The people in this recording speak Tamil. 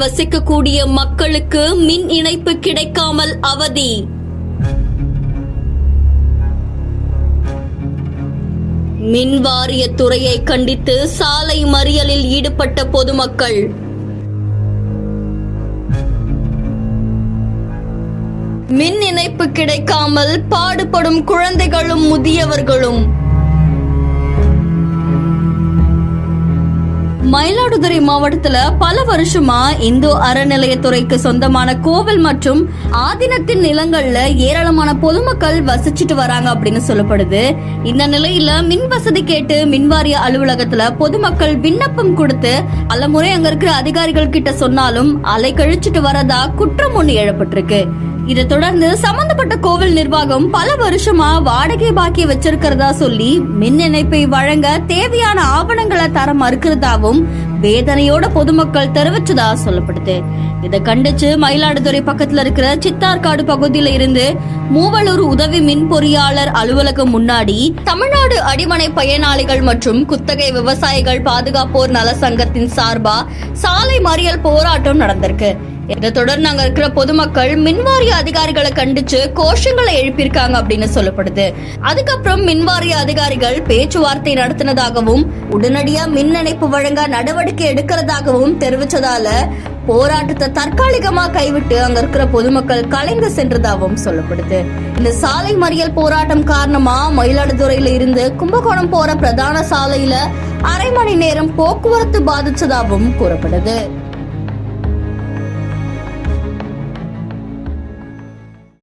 வசிக்கக்கூடிய மக்களுக்கு மின் இணைப்பு கிடைக்காமல் அவதி. மின் வாரிய துறையை கண்டித்து சாலை மறியலில் ஈடுபட்ட பொதுமக்கள். மின் இணைப்பு கிடைக்காமல் பாடுபடும் குழந்தைகளும் முதியவர்களும். மயிலாடுதுறை மாவட்டத்துல பல வருஷமா இந்து அறநிலையத்துறைக்கு சொந்தமான கோவில் மற்றும் ஆதீனத்தின் நிலங்கள்ல ஏராளமான பொதுமக்கள் வசிச்சுட்டு வராங்க அப்படின்னு சொல்லப்படுது. இந்த நிலையில மின் வசதி கேட்டு மின்வாரிய அலுவலகத்துல பொதுமக்கள் விண்ணப்பம் கொடுத்து பல முறை அங்க இருக்கிற அதிகாரிகள் கிட்ட சொன்னாலும் அலை கழிச்சிட்டு வரதா குற்றம் ஒண்ணு எழப்பட்டிருக்கு. இதை தொடர்ந்து சம்பந்தப்பட்ட கோவில் நிர்வாகம் பல வருஷமா வாடகை பாக்கி வச்சிருக்கிறதா சொல்லி மின் இணைப்பை வழங்க தேவையான ஆவணங்களை தர மறுக்கிறதாவும் வேதனையோட பொதுமக்கள் தெரிவிச்சதா சொல்லப்படுது. இதை கண்டிச்சு மயிலாடுதுறை பக்கத்துல இருக்கிற சித்தார்காடு பகுதியில இருந்து மூவலூர் உதவி மின் பொறியாளர் அலுவலகம் முன்னாடி தமிழ்நாடு அடிமனை பயனாளிகள் மற்றும் குத்தகை விவசாயிகள் பாதுகாப்போர் நல சங்கத்தின் சார்பா சாலை மறியல் போராட்டம் நடந்திருக்கு. இதை தொடர்ந்து அங்க இருக்கிற பொதுமக்கள் மின்வாரிய அதிகாரிகளை கண்டிச்சு கோஷங்களை எழுப்பியிருக்காங்க அப்படின்னு சொல்லப்படுது. அதுக்கப்புறம் மின்வாரிய அதிகாரிகள் பேச்சுவார்த்தை நடத்தினதாகவும் உடனடியா மின் இணைப்பு வழங்க நடவடிக்கை எடுக்கிறதாகவும் தெரிவிச்சதால போராட்டத்தை தற்காலிகமா கைவிட்டு அங்க இருக்கிற பொதுமக்கள் கலைந்து சென்றதாகவும் சொல்லப்படுது. இந்த சாலை மறியல் போராட்டம் காரணமா மயிலாடுதுறையில இருந்து கும்பகோணம் போற பிரதான சாலையில அரை மணி நேரம் போக்குவரத்து பாதிச்சதாகவும் கூறப்படுது.